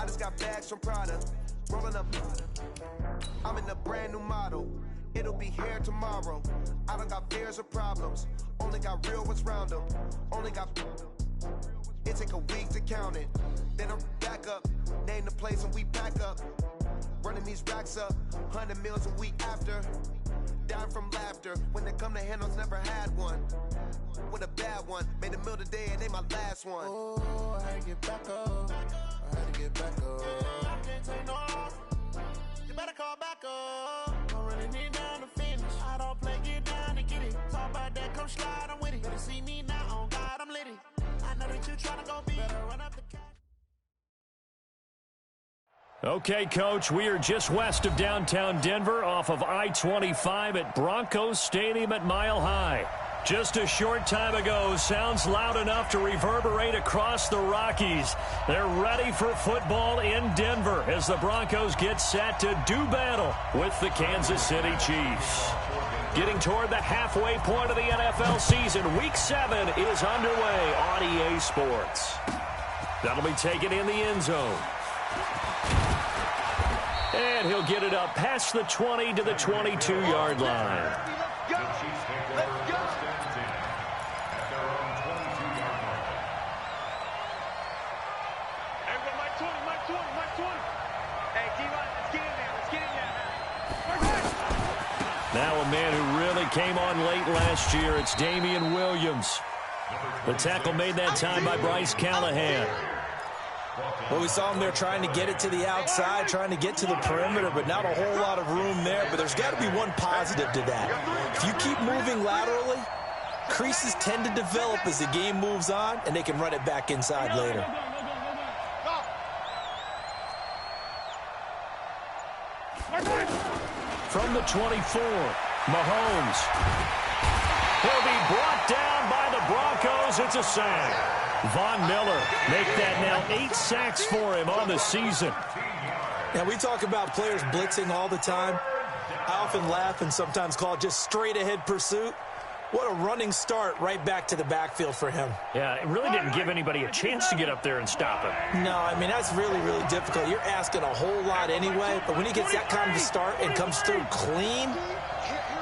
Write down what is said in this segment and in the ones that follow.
I just got bags from Prada, rolling up. I'm in a brand new model. It'll be here tomorrow. I don't got fears or problems. Only got real ones round them. Only got. It take a week to count it. Then I'm back up. Name the place and we pack up. Running these racks up. 100 meals a week after. Down from laughter. When they come to handles, never had one. With a bad one. Made a meal today and they my last one. Oh, I had to get back up. I had to get back up. I can't take no off. You better call back up. I'm really need down to finish. I don't play, get down to get it. Talk about that, come slide, I'm with it. Better see me now, on God, I'm lit it. I know that you tryna go be. Better run up the cash. Okay, Coach, we are just west of downtown Denver off of I-25 at Broncos Stadium at Mile High. Just a short time ago, sounds loud enough to reverberate across the Rockies. They're ready for football in Denver as the Broncos get set to do battle with the Kansas City Chiefs. Getting toward the halfway point of the NFL season, Week 7 is underway on EA Sports. That'll be taken in the end zone. And he'll get it up past the 20 to the 22-yard line. Now a man who really came on late last year, it's Damian Williams. The tackle made that time by Bryce Callahan. Well, we saw him there trying to get it to the outside, trying to get to the perimeter, but not a whole lot of room there. But there's got to be one positive to that. If you keep moving laterally, creases tend to develop as the game moves on, and they can run it back inside later. From the 24, Mahomes. He'll be brought down by the Broncos. It's a sack. Von Miller make that now 8 sacks for him on the season. Now, we talk about players blitzing all the time. I often laugh and sometimes call it just straight-ahead pursuit. What a running start right back to the backfield for him. Yeah, it really didn't give anybody a chance to get up there and stop him. No, I mean, that's really, really difficult. You're asking a whole lot anyway, but when he gets that kind of a start and comes through clean,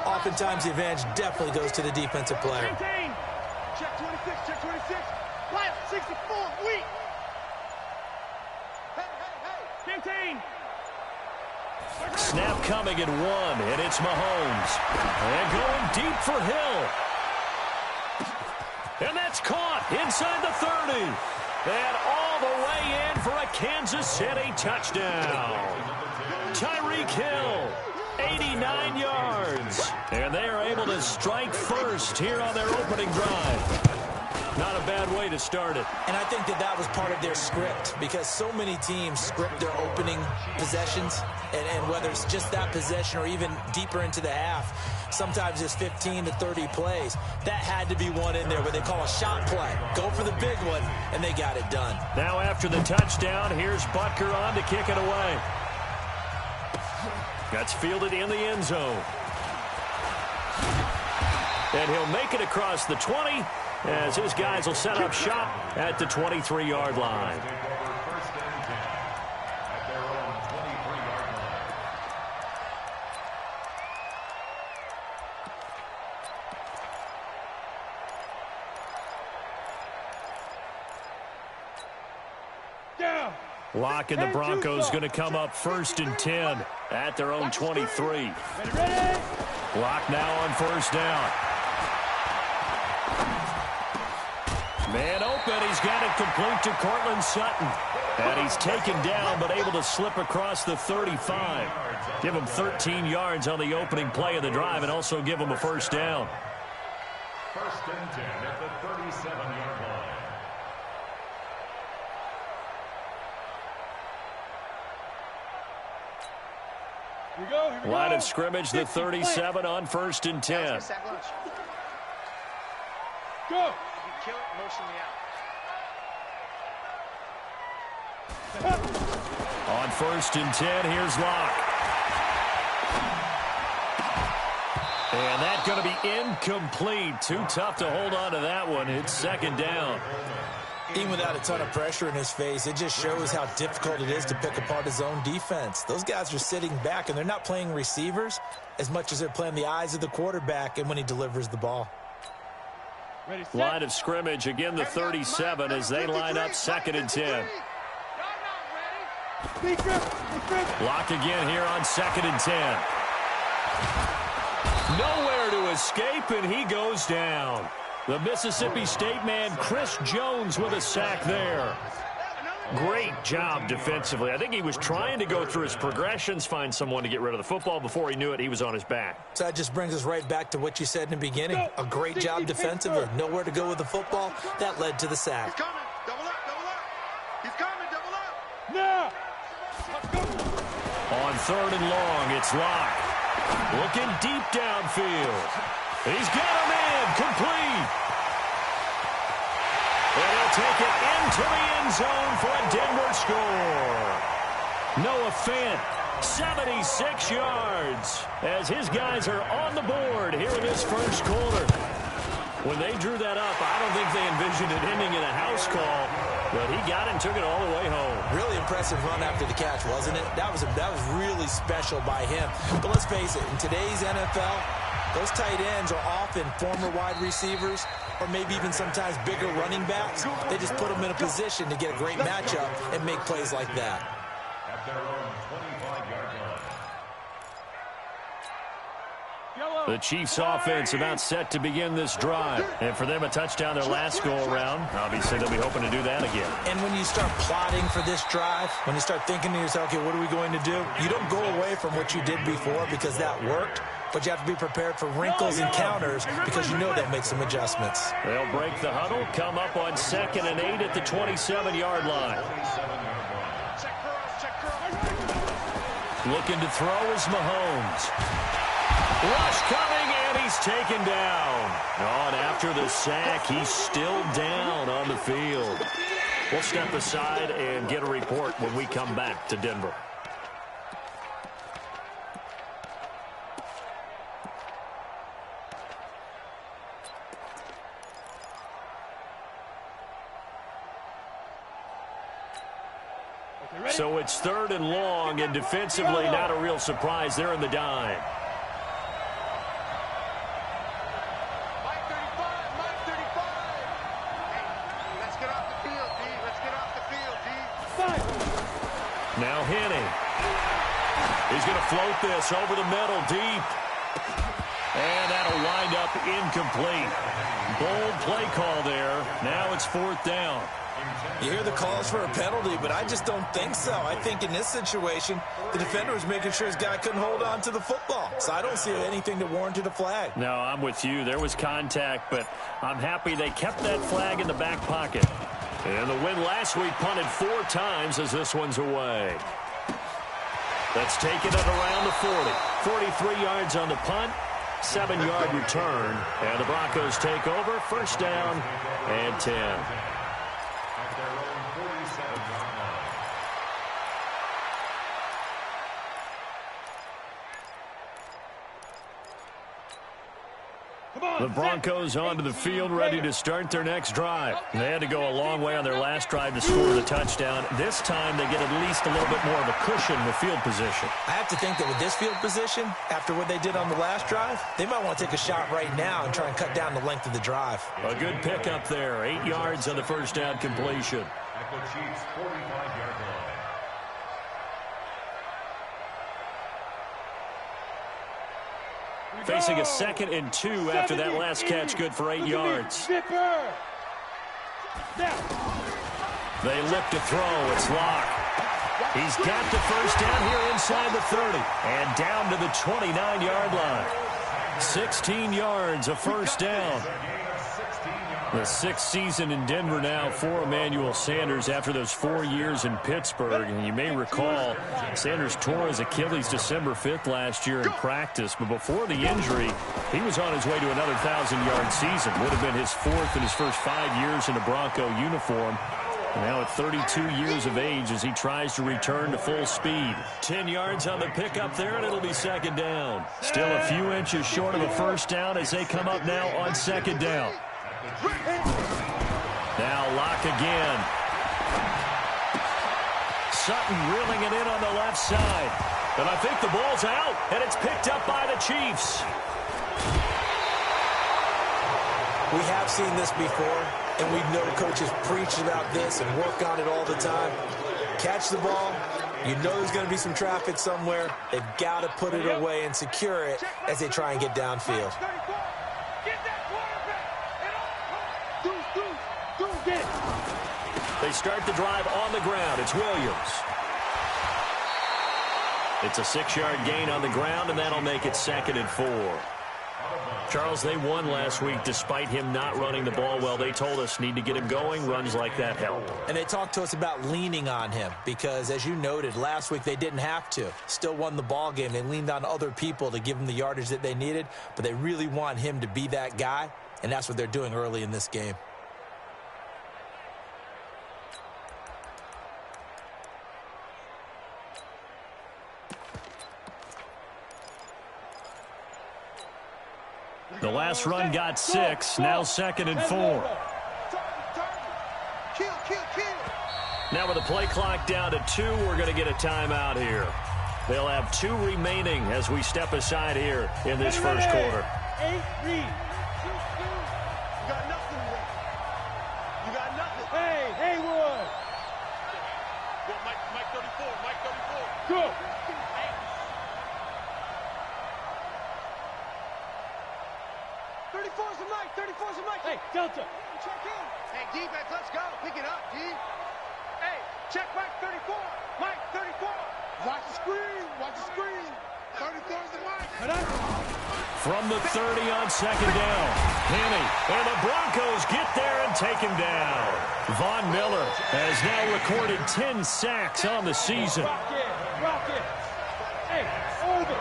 oftentimes the advantage definitely goes to the defensive player. Check 26, check 26. Right, 64, weak. Hey. Snap coming at 1, and it's Mahomes. And going deep for Hill. And that's caught inside the 30. And all the way in for a Kansas City touchdown. Tyreek Hill, 89 yards. And they are able to strike first here on their opening drive. Not a bad way to start it. And I think that was part of their script, because so many teams script their opening possessions, and whether it's just that possession or even deeper into the half, sometimes it's 15 to 30 plays. That had to be one in there where they call a shot play. Go for the big one, and they got it done. Now after the touchdown, here's Butker on to kick it away. That's fielded in the end zone. And he'll make it across the 20, as his guys will set up shop at the 23-yard line. Lock and the Broncos going to come up 1st and 10 at their own 23. Lock now on 1st down. Man open, he's got it complete to Cortland Sutton. And he's taken down, but able to slip across the 35. Give him 13 yards on the opening play of the drive, and also give him a 1st down. 1st and 10 at the 37-yard line. Here we go. Line of scrimmage, the 37 on 1st and 10. Go. Kill it, motion me out. On 1st and 10, here's Locke. And that's going to be incomplete. Too tough to hold on to that one. It's 2nd down. Even without a ton of pressure in his face, it just shows how difficult it is to pick apart his own defense. Those guys are sitting back, and they're not playing receivers as much as they're playing the eyes of the quarterback and when he delivers the ball. Line of scrimmage, again the 37 as they line up 2nd and 10. Lock again here on 2nd and 10. Nowhere to escape, and he goes down. The Mississippi State man, Chris Jones, with a sack there. Great job defensively. I think he was trying to go through his progressions, find someone to get rid of the football. Before he knew it, he was on his back. So that just brings us right back to what you said in the beginning. A great job defensively. Nowhere to go with the football. That led to the sack. He's coming. Double up, double up. He's coming, double up. Now. On 3rd and long, it's Locke. Looking deep downfield. He's got him in. Complete. And he'll take it into the end zone for a Denver score. Noah Fant, 76 yards, as his guys are on the board here in this first quarter. When they drew that up, I don't think they envisioned it ending in a house call, but he got it and took it all the way home. Really impressive run after the catch, wasn't it? That was really special by him. But let's face it, in today's NFL, those tight ends are often former wide receivers or maybe even sometimes bigger running backs. They just put them in a position to get a great matchup and make plays like that. At their own 25-yard line. The Chiefs offense about set to begin this drive. And for them, a touchdown their last go-around. Obviously, they'll be hoping to do that again. And when you start plotting for this drive, when you start thinking to yourself, okay, what are we going to do? You don't go away from what you did before because that worked. But you have to be prepared for wrinkles and counters because you know they'll make some adjustments. They'll break the huddle, come up on 2nd and 8 at the 27-yard line. Looking to throw is Mahomes. Rush coming, and he's taken down. On after the sack, he's still down on the field. We'll step aside and get a report when we come back to Denver. So it's 3rd and long, and defensively not a real surprise. They're in the dime. Mike 35. Hey, let's get off the field, D. Let's get off the field, D. Now Henny. He's going to float this over the middle, deep. And that'll wind up incomplete. Bold play call there. Now it's 4th down. You hear the calls for a penalty, but I just don't think so. I think in this situation, the defender was making sure his guy couldn't hold on to the football. So I don't see anything that warranted a flag. No, I'm with you. There was contact, but I'm happy they kept that flag in the back pocket. And the win last week punted 4 times as this one's away. That's taken it around the 40. 43 yards on the punt, 7-yard return. And the Broncos take over, 1st down and 10. The Broncos onto the field, ready to start their next drive. They had to go a long way on their last drive to score the touchdown. This time, they get at least a little bit more of a cushion with field position. I have to think that with this field position, after what they did on the last drive, they might want to take a shot right now and try and cut down the length of the drive. A good pickup there. 8 yards on the 1st down completion. At the Chiefs' 45-yard line. Facing a 2nd and 2 after that last catch, good for 8 yards. They look to throw. It's Locke. He's got the 1st down here inside the 30 and down to the 29-yard line. 16 yards, a 1st down. The 6th season in Denver now for Emmanuel Sanders after those 4 years in Pittsburgh. And you may recall Sanders tore his Achilles December 5th last year in practice. But before the injury, he was on his way to another 1,000-yard season. Would have been his 4th in his first 5 years in a Bronco uniform. And now at 32 years of age as he tries to return to full speed. 10 yards on the pickup there, and it'll be 2nd down. Still a few inches short of a 1st down as they come up now on 2nd down. Now Locke again. Sutton reeling it in on the left side. And I think the ball's out, and it's picked up by the Chiefs. We have seen this before, and we know coaches preach about this and work on it all the time. Catch the ball. You know there's going to be some traffic somewhere. They've got to put it away and secure it as they try and get downfield. They start the drive on the ground. It's Williams. It's a 6-yard gain on the ground, and that'll make it 2nd and 4. Charles, they won last week despite him not running the ball well. They told us need to get him going. Runs like that help. And they talked to us about leaning on him because, as you noted, last week they didn't have to. Still won the ball game. They leaned on other people to give them the yardage that they needed, but they really want him to be that guy, and that's what they're doing early in this game. The last run got 6. Now 2nd and 4. Now with the play clock down to 2, we're going to get a timeout here. They'll have 2 remaining as we step aside here in this first quarter. You got nothing left. You got nothing. Hey, Haywood. Go, Mike 34. Mike 34. Go. 34's the Mike. 34's the Mike. Hey, Delta. Check in. Hey, defense, let's go. Pick it up, D. Hey, check Mike 34. Mike 34. Watch the screen. Watch the screen. 34's the Mike. From the 30 on 2nd down. Henny. And the Broncos get there and take him down. Von Miller has now recorded 10 sacks on the season. Rock it. Rock it. Hey, over.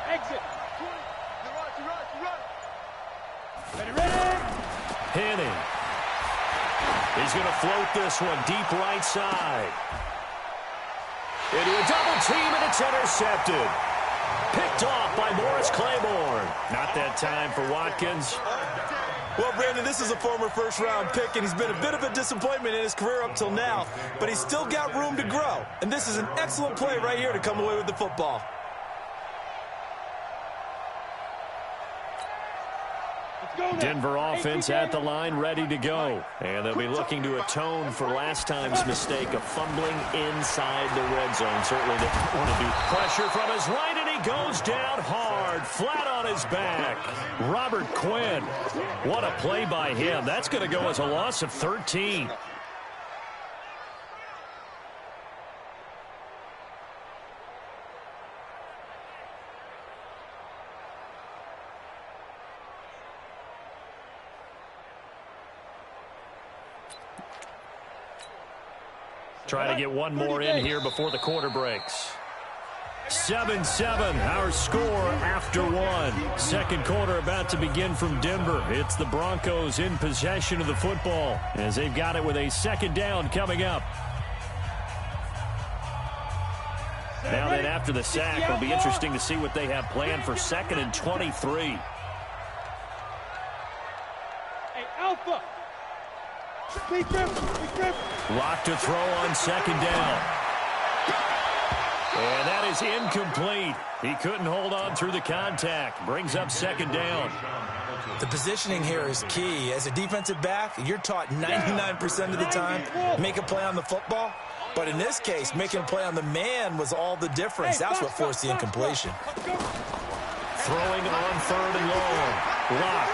Exit. Ready. Henny. He's going to float this one deep right side. Into a double team, and it's intercepted. Picked off by Morris Claiborne. Not that time for Watkins. Well, Brandon, this is a former first-round pick, and he's been a bit of a disappointment in his career up till now, but he's still got room to grow. And this is an excellent play right here to come away with the football. Denver offense at the line, ready to go. And they'll be looking to atone for last time's mistake of fumbling inside the red zone. Certainly didn't want to do. Pressure from his right, and he goes down hard, flat on his back. Robert Quinn. What a play by him. That's going to go as a loss of 13. Trying to get one more in here before the quarter breaks. 7-7, our score after 1. Second quarter about to begin from Denver. It's the Broncos in possession of the football as they've got it with a 2nd down coming up. Now then, after the sack, it'll be interesting to see what they have planned for 2nd and 23. Hey, Alpha. Lock to throw on 2nd down. And that is incomplete. He couldn't hold on through the contact. Brings up 2nd down. The positioning here is key. As a defensive back, you're taught 99% of the time, make a play on the football. But in this case, making a play on the man was all the difference. That's what forced the incompletion. Throwing on 3rd and long. Lock.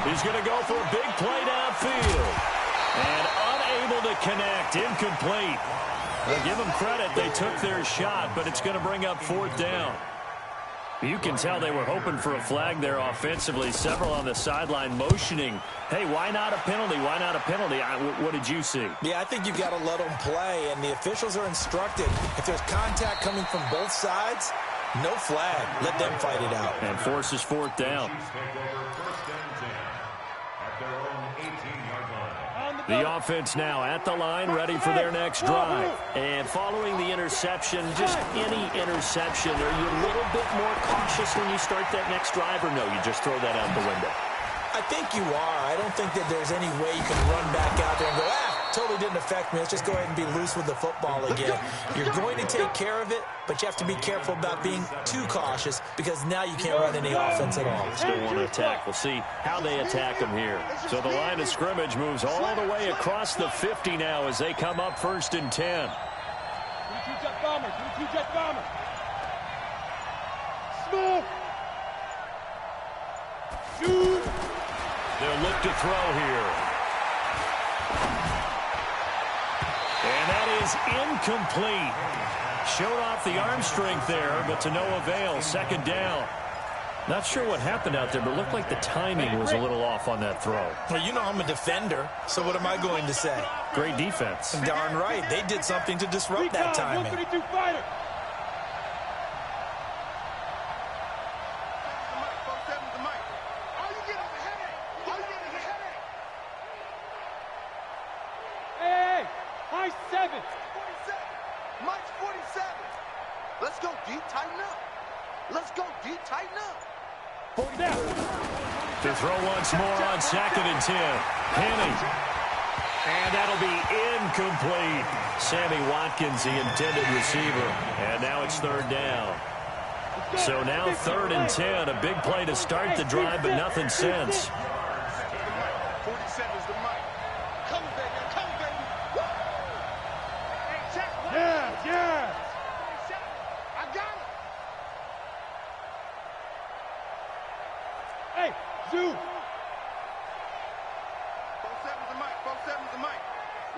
He's going to go for a big play downfield. And unable to connect. Incomplete. Well, give them credit. They took their shot, but it's going to bring up 4th down. You can tell they were hoping for a flag there offensively. Several on the sideline motioning. Hey, why not a penalty? Why not a penalty? What did you see? Yeah, I think you've got to let them play, and the officials are instructed. If there's contact coming from both sides, no flag. Let them fight it out. And forces 4th down. On the The offense now at the line, ready for their next drive. And following the interception, just any interception, are you a little bit more cautious when you start that next drive, or no, you just throw that out the window? I think you are. I don't think that there's any way you can run back out there and go, totally didn't affect me. Let's just go ahead and be loose with the football again. You're going to take care of it, but you have to be careful about being too cautious because now you can't run any offense at all. Still want to attack. We'll see how they attack them here. So the line of scrimmage moves all the way across the 50 now as they come up 1st and 10. 22 jet bomber, 22 jet bomber. Smooth. Shoot. They'll look to throw here. And that is incomplete. Showed off the arm strength there, but to no avail. 2nd down. Not sure what happened out there, but it looked like the timing was a little off on that throw. Well, you know I'm a defender, so what am I going to say? Great defense. Darn right. They did something to disrupt that timing. 132 fighter. Mike's 47. Let's go deep, tighten up. Let's go deep, tighten up. 40 down. To throw once more on 2nd and 10. Penny. And that'll be incomplete. Sammy Watkins, the intended receiver. And now it's 3rd down. So now 3rd and 10. A big play to start the drive, but nothing since. 47's the mic. Come, baby. Come, baby. Woo! Hey, check. Yeah. I got it. Hey, Zoo. 47's the mic. 47's the mic.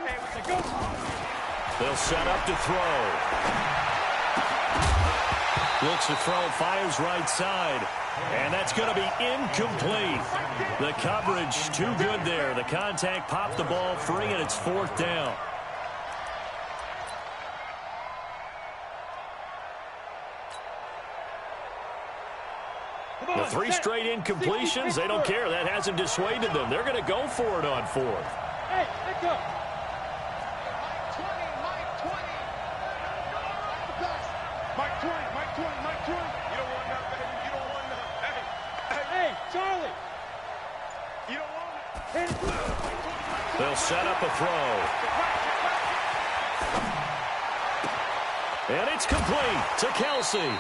Hey, we can go. They'll set up to throw. Looks to throw, fires right side. And that's going to be incomplete. The coverage too good there. The contact popped the ball free, and it's 4th down. The 3 straight incompletions, they don't care. That hasn't dissuaded them. They're going to go for it on 4th. Hey, let's go. Mike 20. You don't want that, baby. You don't want that. Hey, Charlie. You don't want it. They'll set up a throw. And it's complete to Kelsey.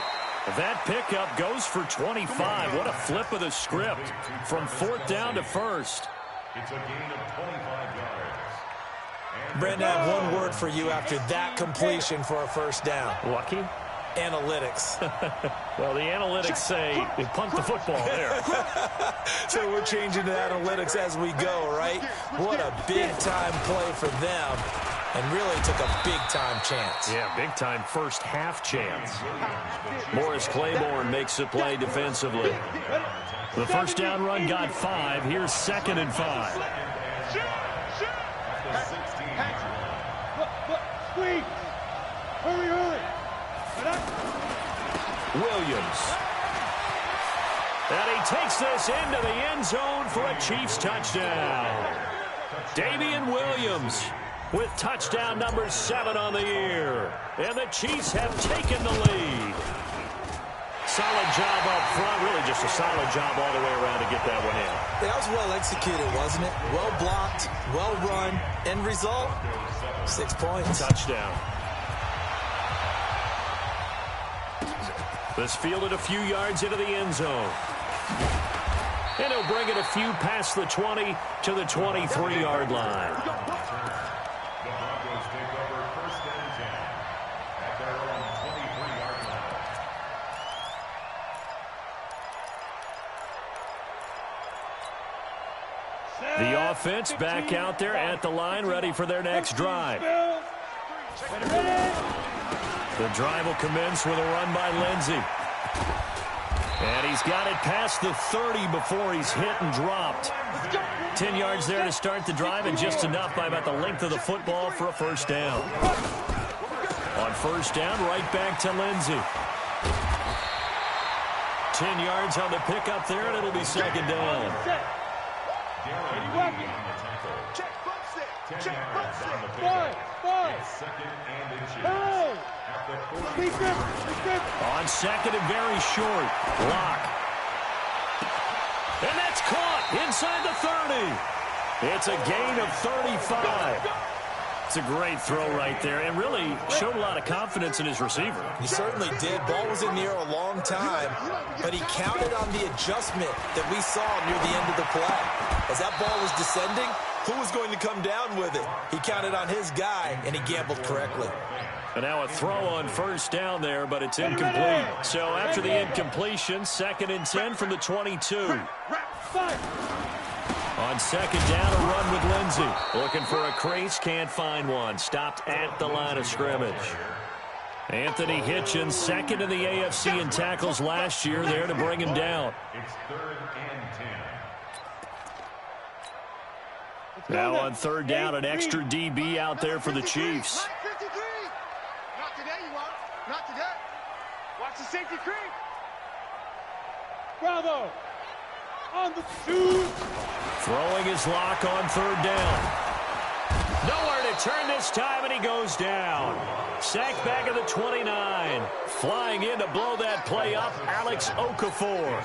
That pickup goes for 25. What a flip of the script from 4th down to 1st. It's a gain of 25 yards. Brandon, I have one word for you after that completion for a 1st down. Lucky? Analytics. Well, the analytics say they punt the football there. So we're changing to analytics as we go, right? What a big-time play for them. And really took a big-time chance. Yeah, big-time first half chance. Morris Claiborne makes the play defensively. The 1st down run got 5. Here's 2nd and 5. Squeeze. Hurry. Williams. And he takes this into the end zone for a Chiefs touchdown. Damian Williams with touchdown number 7 on the year. And the Chiefs have taken the lead. Solid job up front. Really just a solid job all the way around to get that one in. That was well executed, wasn't it? Well blocked, well run. End result, 6 points. Touchdown. This fielded a few yards into the end zone. And he'll bring it a few past the 20 to the 23-yard line. The Broncos take over 1st and 10 at their own 23-yard line. The offense back out there at the line, ready for their next drive. The drive will commence with a run by Lindsey. And he's got it past the 30 before he's hit and dropped. 10 yards there to start the drive, and just enough by about the length of the football for a 1st down. On 1st down, right back to Lindsey. 10 yards on the pickup there, and it'll be 2nd down. Check, bump set. Check. Second and inches. On second and very short. Block. And that's caught inside the 30. It's a gain of 35. It's a great throw right there, and really showed a lot of confidence in his receiver. He certainly did. Ball was in the air a long time, but he counted on the adjustment that we saw near the end of the play. As that ball was descending, who was going to come down with it? He counted on his guy, and he gambled correctly. And now a throw on first down there, but it's incomplete. So after the incompletion, 2nd and 10 from the 22. On second down, a run with Lindsey. Looking for a crease, can't find one. Stopped at the line of scrimmage. Anthony Hitchens, second in the AFC in tackles last year, there to bring him down. It's 3rd and 10. Now on third down, an extra DB out there for the Chiefs. Not today, you won't. Not today. Watch the safety creep. Bravo. On the 2. Throwing his lock on third down. Nowhere to turn this time, and he goes down. Sacked back at the 29. Flying in to blow that play up, Alex Okafor.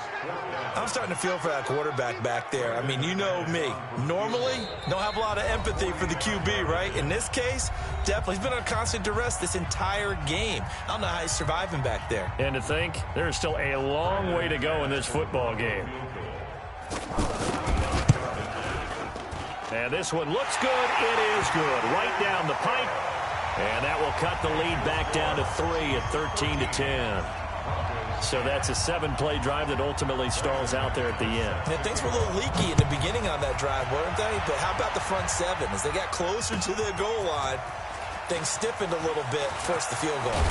I'm starting to feel for that quarterback back there. I mean, you know me. Normally, don't have a lot of empathy for the QB, right? In this case, definitely. He's been on constant duress this entire game. I don't know how he's surviving back there. And to think, there's still a long way to go in this football game. And this one looks good. It is good. Right down the pipe. And that will cut the lead back down to 3 at 13-10. So that's a 7-play drive that ultimately stalls out there at the end. And things were a little leaky in the beginning on that drive, weren't they? But how about the front 7? As they got closer to the goal line, things stiffened a little bit, forced the field goal.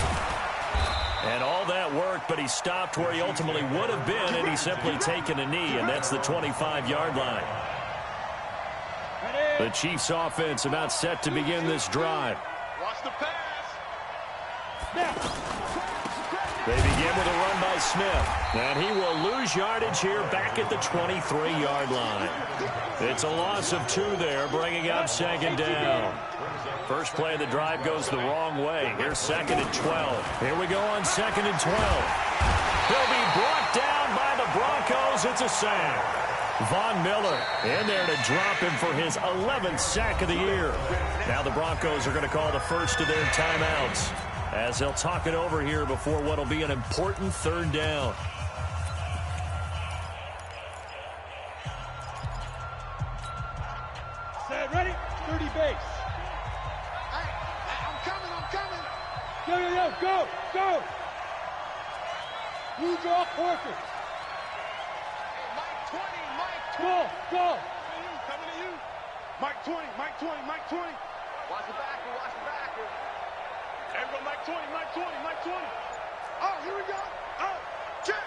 And all that worked, but he stopped where he ultimately would have been, and he's simply taken a knee, and that's the 25-yard line. The Chiefs' offense about set to begin this drive. Watch the pass. They begin with a run by Smith, and he will lose yardage here back at the 23-yard line. It's a loss of 2 there, bringing up 2nd down. First play of the drive goes the wrong way. Here's 2nd and 12. Here we go on 2nd and 12. He'll be brought down by the Broncos. It's a sack. Von Miller in there to drop him for his 11th sack of the year. Now the Broncos are going to call the first of their timeouts as they'll talk it over here before what will be an important 3rd down. Set, ready? 30 base. I'm coming. Yo, go. You draw quarter. Mike 20. Go. Coming to you. Mike 20. Watch the backer. Everyone, Mike 20. Oh, here we go. Oh, check.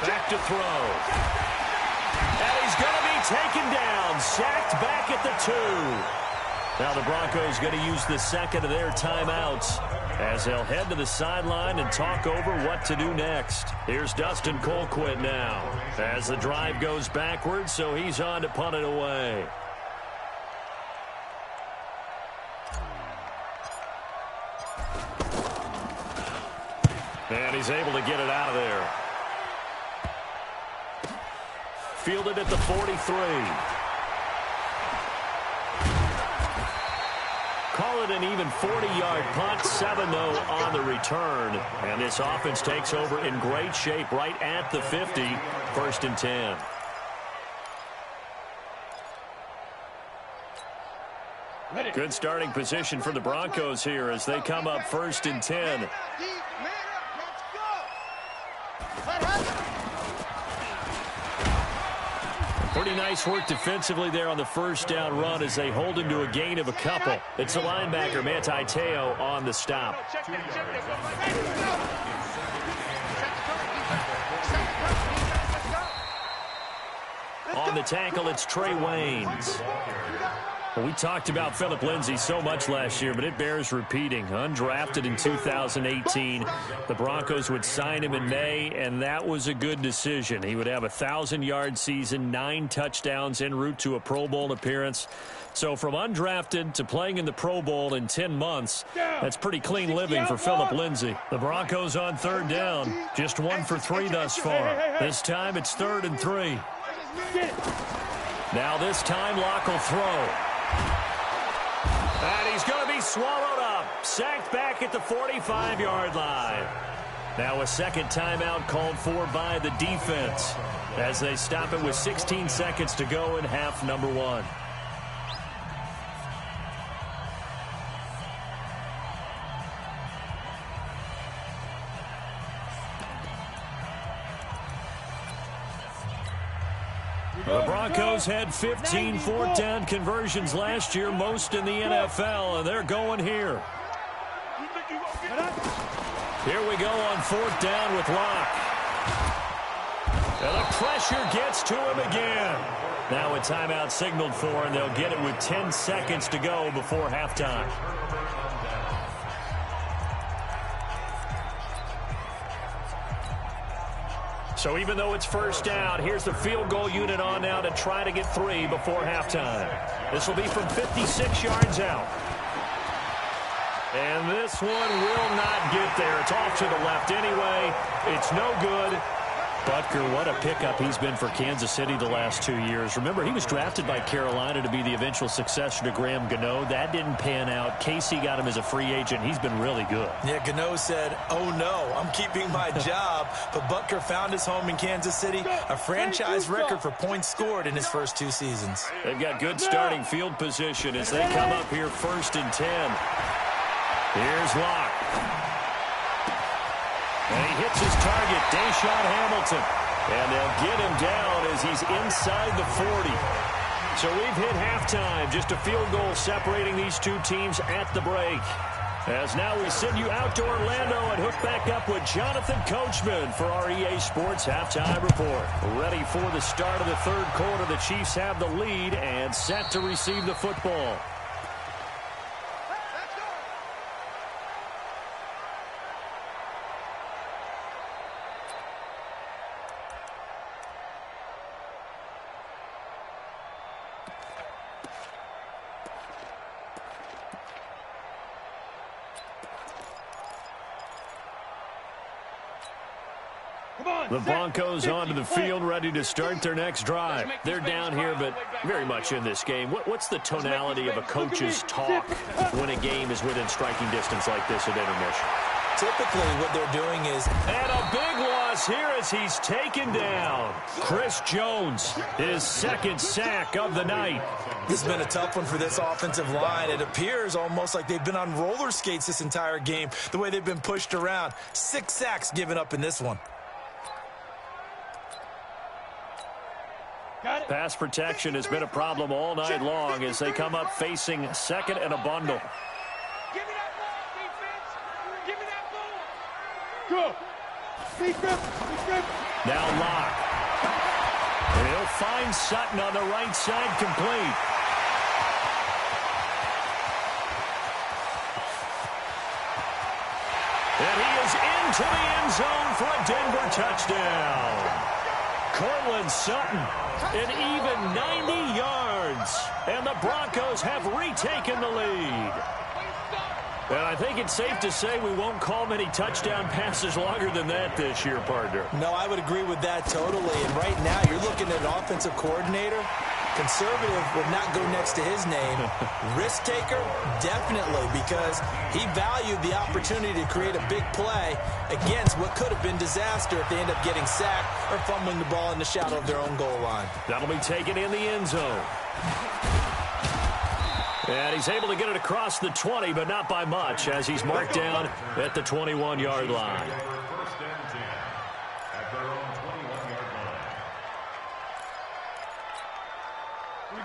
Back to throw. And he's going to be taken down. Sacked back at the 2. Now the Broncos going to use the 2nd of their timeouts as they'll head to the sideline and talk over what to do next. Here's Dustin Colquitt now as the drive goes backwards, so he's on to punt it away. And he's able to get it out of there. Fielded at the 43. Call it an even 40-yard punt, 7-0 on the return. And this offense takes over in great shape right at the 50, 1st and 10. Good starting position for the Broncos here as they come up 1st and 10. Pretty nice work defensively there on the first down run as they hold him to a gain of a couple. It's the linebacker, Manti Te'o, on the stop. On the tackle, it's Trey Waynes. Well, we talked about Phillip Lindsay so much last year, but it bears repeating. Undrafted in 2018, the Broncos would sign him in May, and that was a good decision. He would have a 1,000-yard season, 9 touchdowns en route to a Pro Bowl appearance. So from undrafted to playing in the Pro Bowl in 10 months, that's pretty clean living for Phillip Lindsay. The Broncos on 3rd down, just 1 for 3 thus far. This time it's 3rd and 3. Now this time Locke will throw. And he's going to be swallowed up. Sacked back at the 45-yard line. Now a second timeout called for by the defense as they stop it with 16 seconds to go in half number 1. The Broncos had 15 4th down conversions last year, most in the NFL, and they're going here. Here we go on 4th down with Locke. And the pressure gets to him again. Now a timeout signaled for, and they'll get it with 10 seconds to go before halftime. So even though it's 1st down, here's the field goal unit on now to try to get 3 before halftime. This will be from 56 yards out. And this one will not get there. It's off to the left anyway. It's no good. Butker, what a pickup he's been for Kansas City the last 2 years. Remember, he was drafted by Carolina to be the eventual successor to Graham Gano. That didn't pan out. Casey got him as a free agent. He's been really good. Yeah, Gano said, oh no, I'm keeping my job. But Butker found his home in Kansas City, a franchise record for points scored in his first 2 seasons. They've got good starting field position as they come up here 1st and 10. Here's Locke. And he hits his target, Deshaun Hamilton. And they'll get him down as he's inside the 40. So we've hit halftime. Just a field goal separating these 2 teams at the break. As now we send you out to Orlando and hook back up with Jonathan Coachman for our EA Sports Halftime Report. Ready for the start of the 3rd quarter. The Chiefs have the lead and set to receive the football. The Broncos onto the field, ready to start their next drive. They're down here, but very much in this game. What's the tonality of a coach's talk when a game is within striking distance like this at intermission? Typically, what they're doing is... And a big loss here as he's taken down. Chris Jones, his 2nd sack of the night. This has been a tough one for this offensive line. It appears almost like they've been on roller skates this entire game, the way they've been pushed around. 6 sacks given up in this one. Pass protection has been a problem all night long as they come up facing 2nd and a bundle. Give me that ball, defense. Give me that ball. Go. Defense. Now Locke. And he'll find Sutton on the right side, complete. And he is into the end zone for a Denver touchdown. Cortland Sutton, an even 90 yards. And the Broncos have retaken the lead. And I think it's safe to say we won't call many touchdown passes longer than that this year, partner. No, I would agree with that totally. And right now, you're looking at an offensive coordinator. Conservative would not go next to his name. Risk taker, definitely, because he valued the opportunity to create a big play against what could have been disaster if they end up getting sacked or fumbling the ball in the shadow of their own goal line. That'll be taken in the end zone. And he's able to get it across the 20, but not by much, as he's marked down at the 21-yard line.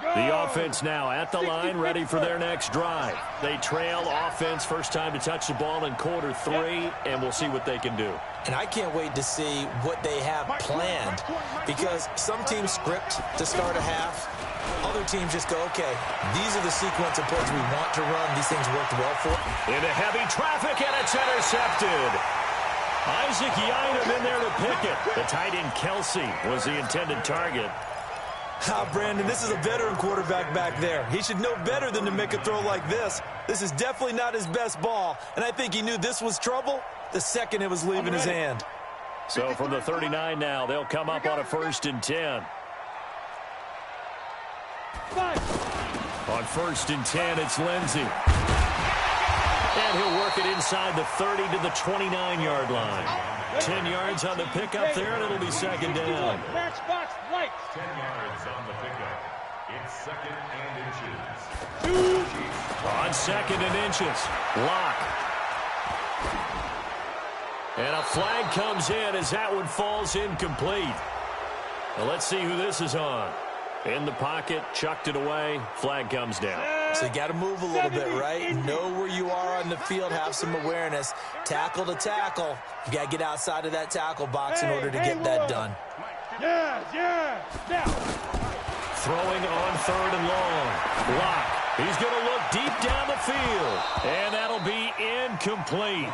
The offense now at the line, ready for their next drive. They trail offense, first time to touch the ball in quarter 3, and we'll see what they can do. And I can't wait to see what they have planned, because some teams script to start a half. Other teams just go, okay, these are the sequence of plays we want to run. These things worked well for. Into heavy traffic, and it's intercepted. Isaac Yiadom in there to pick it. The tight end Kelsey was the intended target. Brandon, this is a veteran quarterback back there. He should know better than to make a throw like this. This is definitely not his best ball, and I think he knew this was trouble the second it was leaving his hand. So from the 39 now, they'll come up on a 1st and 10. On 1st and 10, it's Lindsey. And he'll work it inside the 30 to the 29-yard line. 10 yards on the pickup there, and it'll be 2nd down. Match box right. 10 yards on the pickup. It's 2nd and inches. On 2nd and inches. Lock. And a flag comes in as that one falls incomplete. Now let's see who this is on. In the pocket, chucked it away. Flag comes down. So you got to move a little bit, right? Know where you are on the field, have some awareness. Tackle to tackle. You got to get outside of that tackle box in order to get that done. Yeah. Now. Throwing on 3rd and long. Lock. He's going to look deep down the field. And that'll be incomplete.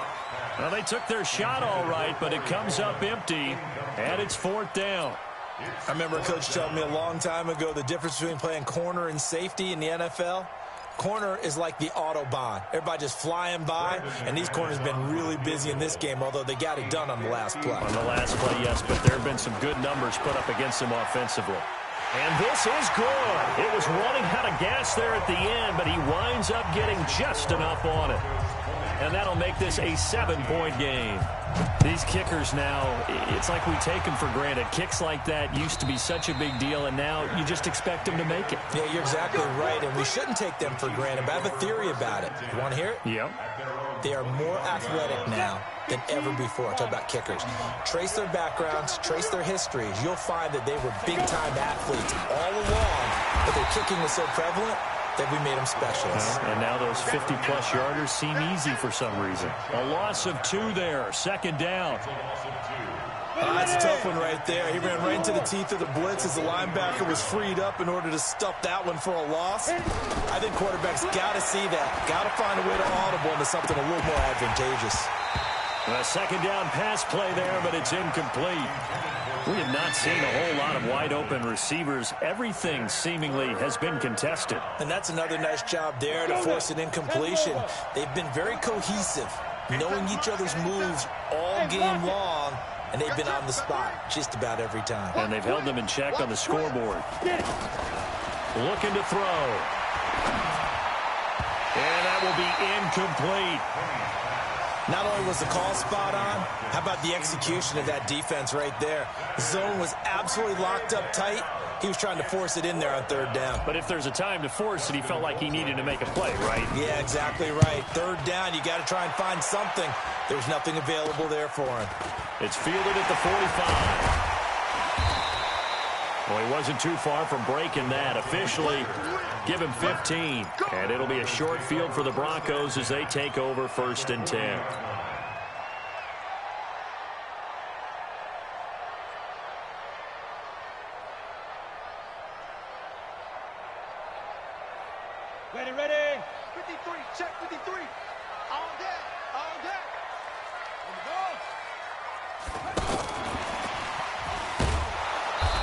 Well, they took their shot all right, but it comes up empty, and it's 4th down. I remember a coach telling me a long time ago the difference between playing corner and safety in the NFL. Corner is like the Autobahn. Everybody just flying by, and these corners have been really busy in this game, although they got it done on the last play. On the last play, yes, but there have been some good numbers put up against them offensively. And this is good. It was running out of gas there at the end, but he winds up getting just enough on it. And that'll make this a 7-point game. These kickers now, it's like we take them for granted. Kicks like that used to be such a big deal, and now you just expect them to make it. Yeah, you're exactly right, and we shouldn't take them for granted, but I have a theory about it. You want to hear it? Yep. They are more athletic now than ever before. Talk about kickers. Trace their backgrounds, trace their histories. You'll find that they were big-time athletes all along, but their kicking was so prevalent that we made them specialists. And now those 50-plus yarders seem easy for some reason. A loss of 2 there. 2nd down. That's a tough one right there. He ran right into the teeth of the blitz as the linebacker was freed up in order to stuff that one for a loss. I think quarterbacks got to see that. Got to find a way to audible into something a little more advantageous. A 2nd down pass play there, but it's incomplete. We have not seen a whole lot of wide-open receivers. Everything seemingly has been contested. And that's another nice job there to force an incompletion. They've been very cohesive, knowing each other's moves all game long, and they've been on the spot just about every time. And they've held them in check on the scoreboard. Looking to throw. And that will be incomplete. Not only was the call spot on, how about the execution of that defense right there? The zone was absolutely locked up tight. He was trying to force it in there on 3rd down. But if there's a time to force it, he felt like he needed to make a play, right? Yeah, exactly right. 3rd down, you got to try and find something. There's nothing available there for him. It's fielded at the 45. Well, he wasn't too far from breaking that. Officially, give him 15. And it'll be a short field for the Broncos as they take over 1st and 10. Ready. 53, check 53. All day. On the ball.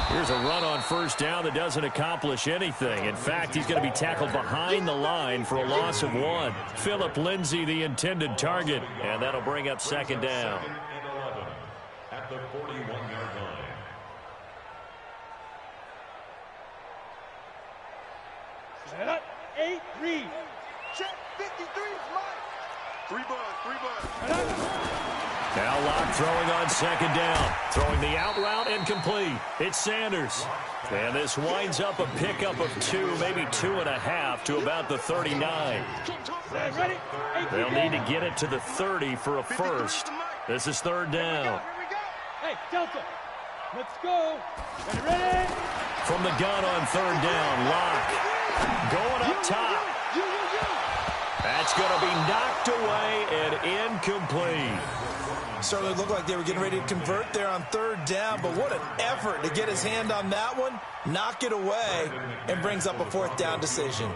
Here's a run on 1st down that doesn't accomplish anything. In fact, he's going to be tackled behind the line for a loss of 1. Philip Lindsay, the intended target, and that'll bring up 2nd down. 2nd and 11 at the 41-yard line. Set up. 8-3. Check 53 is mine. 3 bucks. Now Locke throwing on 2nd down. Throwing the out route incomplete. It's Sanders. And this winds up a pickup of 2, maybe 2.5 to about the 39. Ready? They'll need to get it to the 30 for a first. This is 3rd down. Hey, Delta. Let's go. Ready? From the gun on 3rd down, Locke going up top. That's going to be knocked away and incomplete. certainly looked like they were getting ready to convert there on third down, but what an effort to get his hand on that one, knock it away, and brings up a fourth down decision.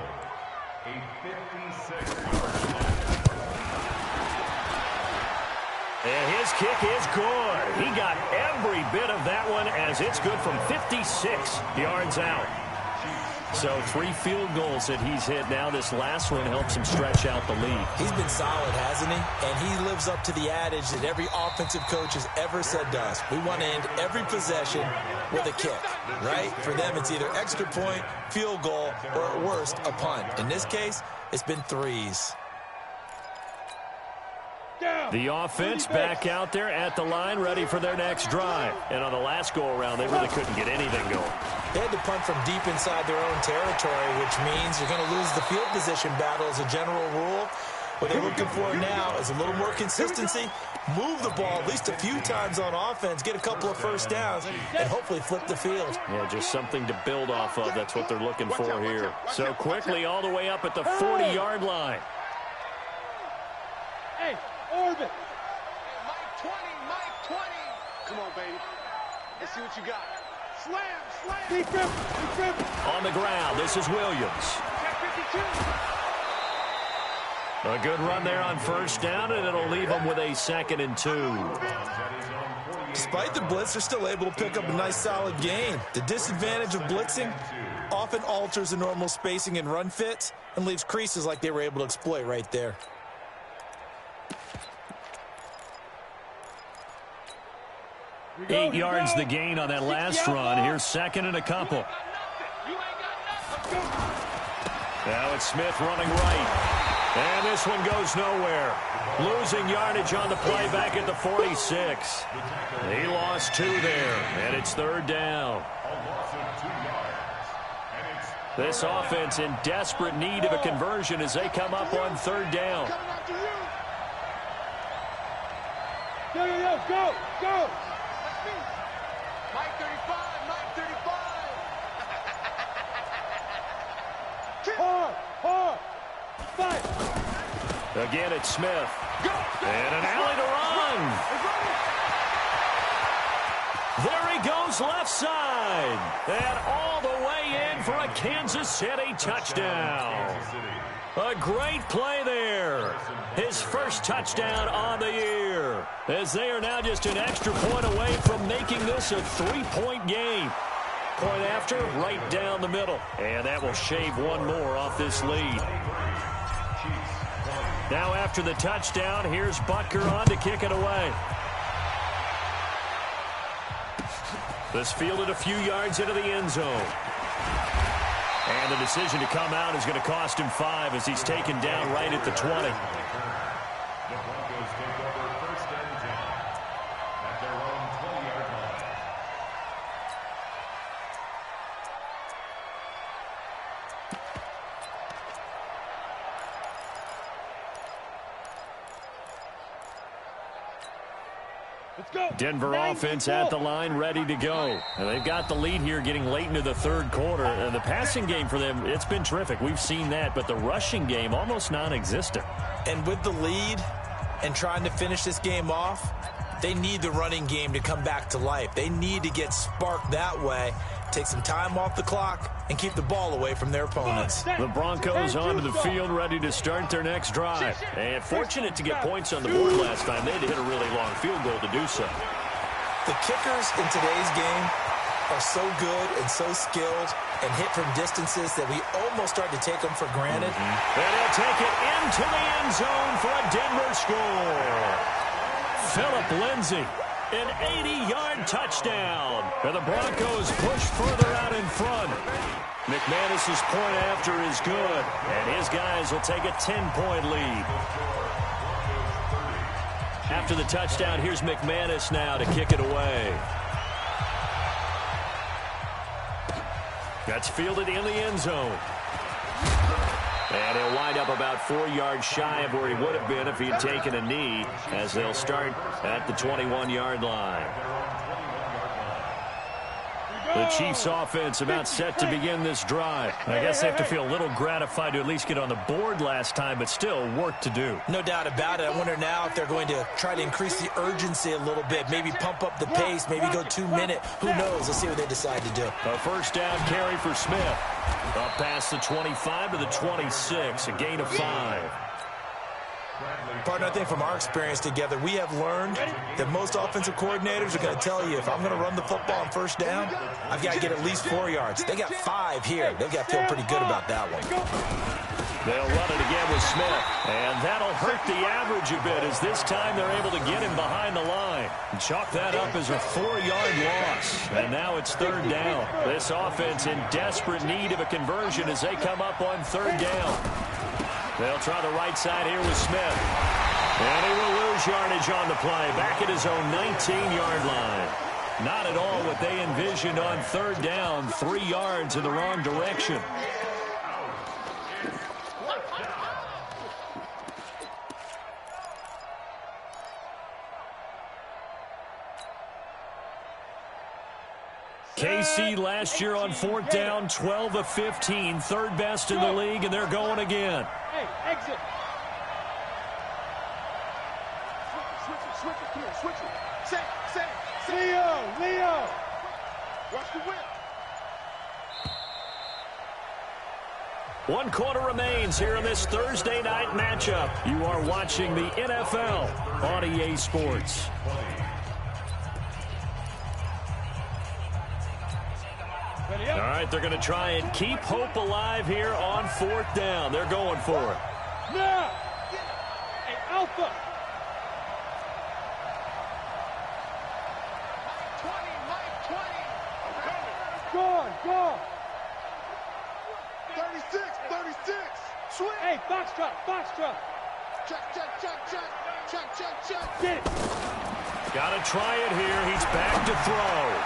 And his kick is good. He got every bit of that one as it's good from 56 yards out. So 3 field goals that he's hit now. This last one helps him stretch out the lead. He's been solid, hasn't he? And he lives up to the adage that every offensive coach has ever said to us. We want to end every possession with a kick, right? For them, it's either extra point, field goal, or at worst, a punt. In this case, it's been 3s. The offense back out there at the line, ready for their next drive. And on the last go-around, they really couldn't get anything going. They had to punt from deep inside their own territory, which means you're going to lose the field position battle as a general rule. What they're looking for now is a little more consistency, move the ball at least a few times on offense, get a couple of first downs, and hopefully flip the field. Yeah, just something to build off of. That's what they're looking for here. So quickly all the way up at the 40-yard line. Hey, Orbit. Hey, Mike 20, Mike 20. Come on, baby. Let's see what you got. Slam, slam. Deep rip. On the ground, this is Williams. Check 52. A good run there on first down, and it'll leave them with a 2nd and 2. Despite the blitz, they're still able to pick up a nice, solid gain. The disadvantage of blitzing often alters the normal spacing and run fits and leaves creases like they were able to exploit right there. Eight yards the gain on that last run. Here's 2nd and a couple. Now it's Smith running right. And this one goes nowhere. Losing yardage on the play back at the 46. He lost 2 there, and it's 3rd down. This offense in desperate need of a conversion as they come up on 3rd down. Go, go. Mike 35, Mike 35. Hard. Fight. Again, it's Smith. And an alley to run. There he goes left side. And all the way in for a Kansas City touchdown. A great play there. His first touchdown on the year. As they are now just an extra point away from making this a 3-point game. Point after, right down the middle. And that will shave one more off this lead. Now after the touchdown, here's Butker on to kick it away. This fielded a few yards into the end zone. And the decision to come out is going to cost him 5 as he's taken down right at the 20. The Broncos take over 1st and 10 at their own 20-yard line. Denver offense at the line, ready to go. And they've got the lead here getting late into the 3rd quarter. And the passing game for them, it's been terrific. We've seen that, but the rushing game almost non-existent. And with the lead and trying to finish this game off, they need the running game to come back to life. They need to get sparked that way, take some time off the clock, and keep the ball away from their opponents. The Broncos onto the field, ready to start their next drive. And fortunate to get points on the board last time. They had to hit a really long field goal to do so. The kickers in today's game are so good and so skilled and hit from distances that we almost start to take them for granted. And he'll take it into the end zone for a Denver score. Phillip Lindsay, an 80-yard touchdown. And the Broncos push further out in front. McManus's point after is good, and his guys will take a 10-point lead. After the touchdown, here's McManus now to kick it away. That's fielded in the end zone. And he'll wind up about 4 yards shy of where he would have been if he had taken a knee, as they'll start at the 21-yard line. The Chiefs offense about set to begin this drive. And I guess they have to feel a little gratified to at least get on the board last time, but still work to do. No doubt about it. I wonder now if they're going to try to increase the urgency a little bit, maybe pump up the pace, maybe go 2 minute. Who knows? Let's see what they decide to do. A first down carry for Smith. Up past the 25 to the 26, a gain of 5. Partner, I think from our experience together, we have learned that most offensive coordinators are going to tell you, if I'm going to run the football on first down, I've got to get at least 4 yards. They got 5 here. They've got to feel pretty good about that one. They'll run it again with Smith, and that'll hurt the average a bit as this time they're able to get him behind the line. And chalk that up as a 4-yard loss, and now it's third down. This offense in desperate need of a conversion as they come up on third down. They'll try the right side here with Smith. And he will lose yardage on the play, back at his own 19-yard line. Not at all what they envisioned on third down, 3 yards in the wrong direction. KC last year on fourth down, 12 of 15, third best in the league, and they're going again. Hey, exit. Switch it. Come on, switch it. Say. Leo. Watch the whip. 1 quarter remains here in this Thursday night matchup. You are watching the NFL on EA Sports. All right, they're going to try and keep hope alive here on fourth down. They're going for it. Now! Hey, Alpha! 20. Gone! 36! Swing! Hey, Foxtrot! Check! Get it! Got to try it here. He's back to throw.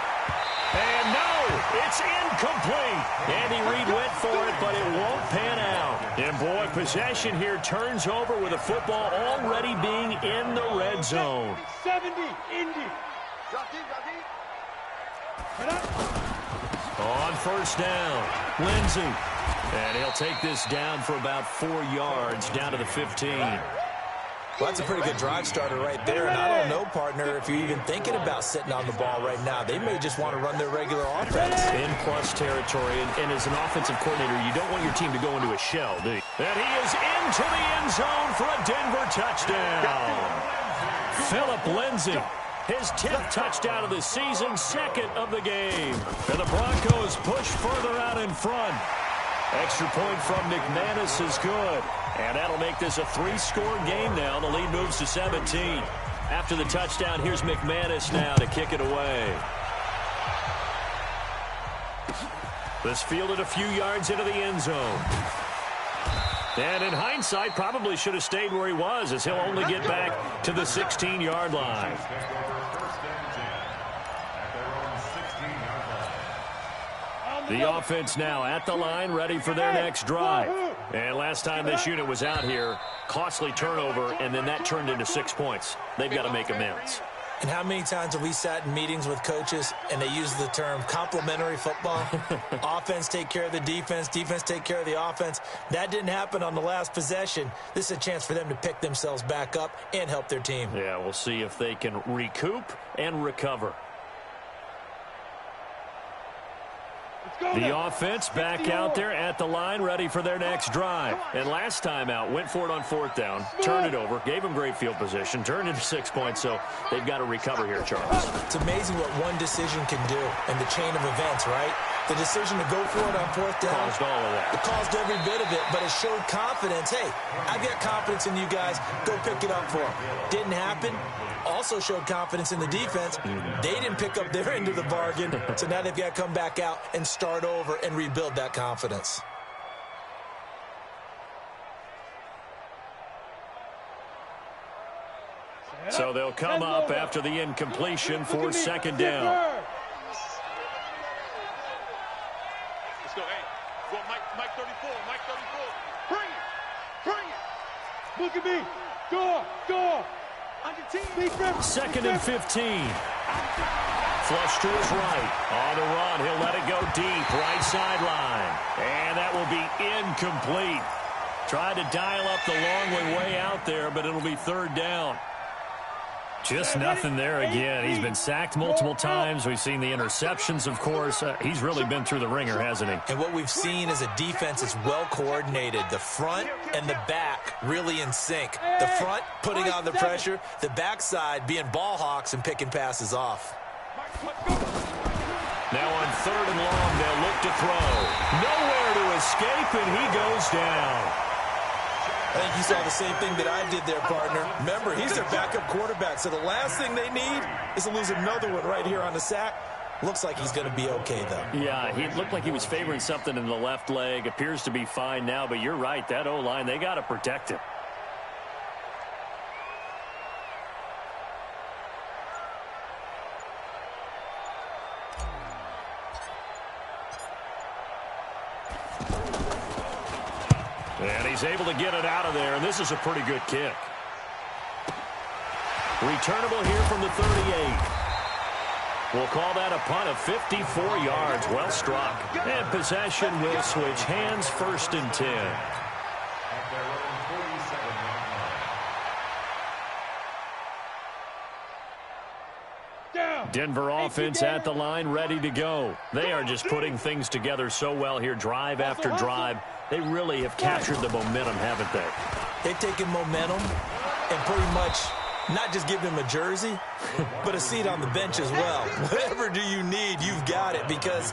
And no, it's incomplete. Andy Reid went for it, but it won't pan out. And boy, possession here turns over with the football already being in the red zone. 70, Indy. On first down, Lindsey. And he'll take this down for about 4 yards, down to the 15. Well, that's a pretty good drive starter right there. And I don't know, partner, if you're even thinking about sitting on the ball right now. They may just want to run their regular offense. In plus territory, and as an offensive coordinator, you don't want your team to go into a shell, do you? And he is into the end zone for a Denver touchdown. Phillip Lindsay, his 10th touchdown of the season, second of the game. And the Broncos push further out in front. Extra point from McManus is good. And that'll make this a 3-score game now. The lead moves to 17. After the touchdown, here's McManus now to kick it away. This fielded a few yards into the end zone. And in hindsight, probably should have stayed where he was, as he'll only get back to the 16-yard line. The offense now at the line, ready for their next drive. And last time this unit was out here, costly turnover, and then that turned into 6 points. They've got to make amends. And how many times have we sat in meetings with coaches and they use the term complementary football? Offense take care of the defense, defense take care of the offense. That didn't happen on the last possession. This is a chance for them to pick themselves back up and help their team. Yeah, we'll see if they can recoup and recover. The offense back out there at the line, ready for their next drive. And last time out, went for it on fourth down, turned it over, gave them great field position, turned into 6 points, so they've got to recover here, Charles. It's amazing what one decision can do in the chain of events, right? The decision to go for it on fourth down caused all of that. It caused every bit of it, but it showed confidence. Hey, I've got confidence in you guys. Go pick it up for them. Didn't happen. Also showed confidence in the defense. They didn't pick up their end of the bargain, so now they've got to come back out and start over and rebuild that confidence. So they'll come up after the incompletion for second down. Let's go, hey. Go, Mike 34, Mike 34. Bring it. Look at me. Go. 2nd and 15. Flush to his right. On the run, he'll let it go deep. Right sideline. And that will be incomplete. Tried to dial up the long way out there, but it'll be 3rd down. Just nothing there again. He's been sacked multiple times. We've seen the interceptions, of course. He's really been through the ringer, hasn't he? And what we've seen is a defense that's well coordinated. The front and the back really in sync. The front putting on the pressure. The backside being ball hawks and picking passes off. Now on 3rd and long, they'll look to throw. Nowhere to escape, and he goes down. I think you saw the same thing that I did there, partner. Remember, he's their backup quarterback, so the last thing they need is to lose another one right here on the sack. Looks like he's going to be okay, though. Yeah, he looked like he was favoring something in the left leg. Appears to be fine now, but you're right. That O-line, they got to protect him. And he's able to get it out of there, and this is a pretty good kick. Returnable here from the 38. We'll call that a punt of 54 yards. Well struck. And possession will switch hands, 1st and 10. Denver offense at the line, ready to go. They are just putting things together so well here, drive after drive. They really have captured the momentum, haven't they? They've taken momentum and pretty much not just given him a jersey, but a seat on the bench as well. Whatever do you need, you've got it, because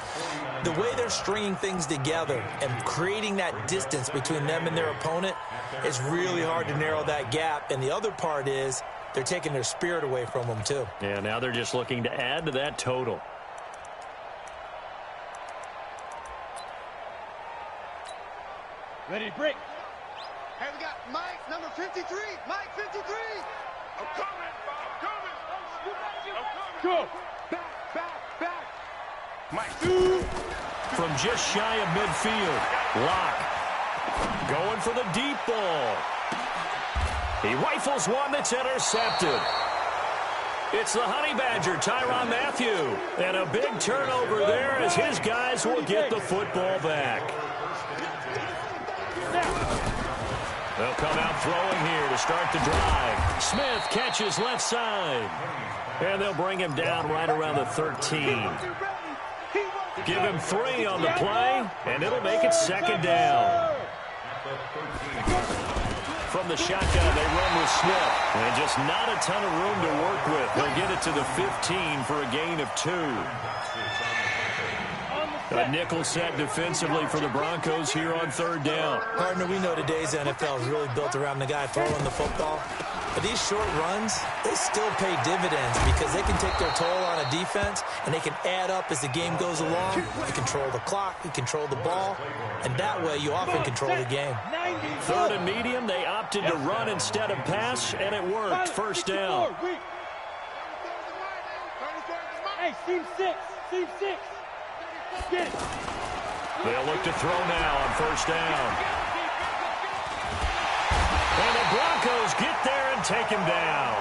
the way they're stringing things together and creating that distance between them and their opponent, it's really hard to narrow that gap. And the other part is they're taking their spirit away from them, too. Yeah, now they're just looking to add to that total. Ready to break. Hey, we got Mike, number 53. Mike, 53. I'm coming. Go. Back. Mike. From just shy of midfield, Locke going for the deep ball. He rifles one that's intercepted. It's the Honey Badger, Tyrann Mathieu. And a big turnover there as his guys will get the football back. They'll come out throwing here to start the drive. Smith catches left side. And they'll bring him down right around the 13. Give him 3 on the play, and it'll make it 2nd down. From the shotgun, they run with Smith. And just not a ton of room to work with. They'll get it to the 15 for a gain of 2. A nickel set defensively for the Broncos here on 3rd down. Partner, we know today's NFL is really built around the guy throwing the football. But these short runs, they still pay dividends because they can take their toll on a defense and they can add up as the game goes along. You control the clock, you control the ball, and that way you often control the game. 3rd and medium, they opted to run instead of pass, and it worked. 1st down. Hey, seam 6. Get it. They'll look to throw now on 1st down. And the Broncos get there and take him down.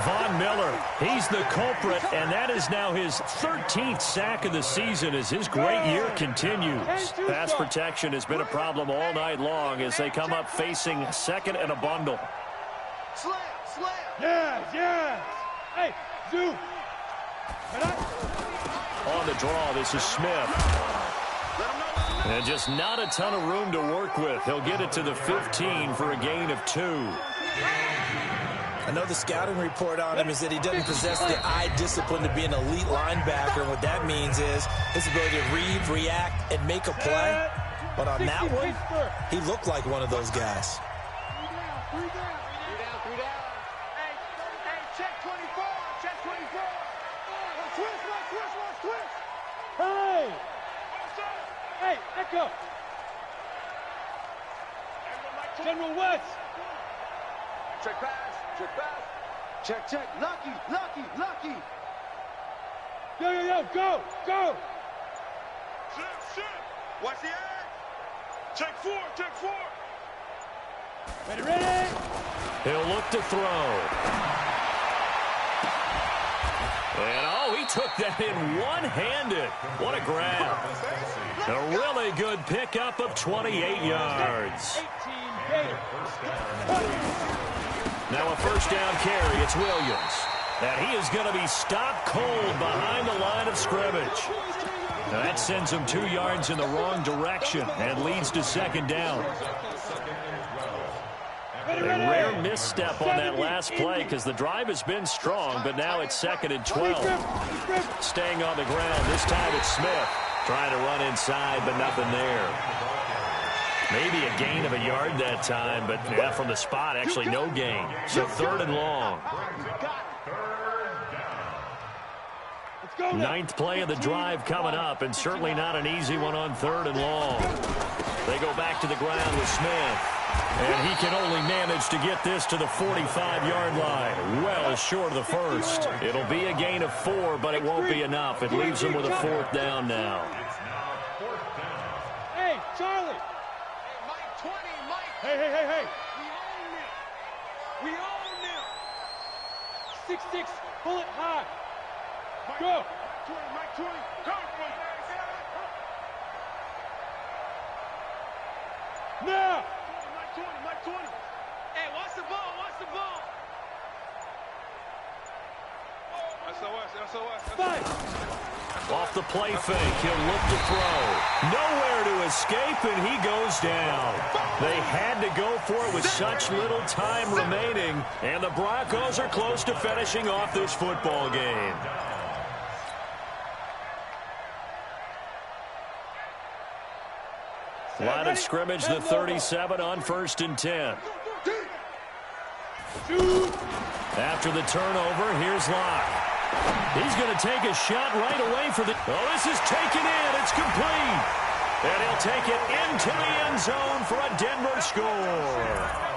Von Miller, he's the culprit, and that is now his 13th sack of the season as his great year continues. Pass protection has been a problem all night long as they come up facing 2nd and a bundle. Slam. Yes. Hey, zoom. On the draw, this is Smith. And just not a ton of room to work with. He'll get it to the 15 for a gain of 2. I know the scouting report on him is that he doesn't possess the eye discipline to be an elite linebacker. And what that means is his ability to read, react, and make a play. But on that one, he looked like one of those guys. 3 down. Hey, check 24. Twist. Hey, Echo. General West. Check pass. Check. Lucky. Yo, go. Shit. Watch the edge. Check 4. Ready. He'll look to throw. And, oh, he took that in one-handed. What a grab. A really good pickup of 28 yards. Now a first down carry. It's Williams. And he is going to be stopped cold behind the line of scrimmage. Now that sends him 2 yards in the wrong direction and leads to second down. A rare misstep on that last play because the drive has been strong, but now it's 2nd and 12. Staying on the ground. This time it's Smith trying to run inside, but nothing there. Maybe a gain of a yard that time, but yeah, from the spot, actually no gain. So 3rd and long. 9th play of the drive coming up, and certainly not an easy one on 3rd and long. They go back to the ground with Smith, and he can only manage to get this to the 45-yard line. Well short of the first. It'll be a gain of 4, but it won't be enough. It leaves him with a 4th down now. Hey, Charlie. Hey, Mike 20, Mike. Hey. We own them. 6-6, pull it high. Go. Mike 20. Go. Now. Mike 20. Hey, watch the ball. SOS. Fight. Off the play fake, he'll look to throw. Nowhere to escape, and he goes down. They had to go for it with such little time remaining, and the Broncos are close to finishing off this football game. Line of scrimmage, the 37 on 1st and 10. After the turnover, here's Locke. He's going to take a shot right away for the... Oh, this is taken in. It's complete. And he'll take it into the end zone for a Denver score.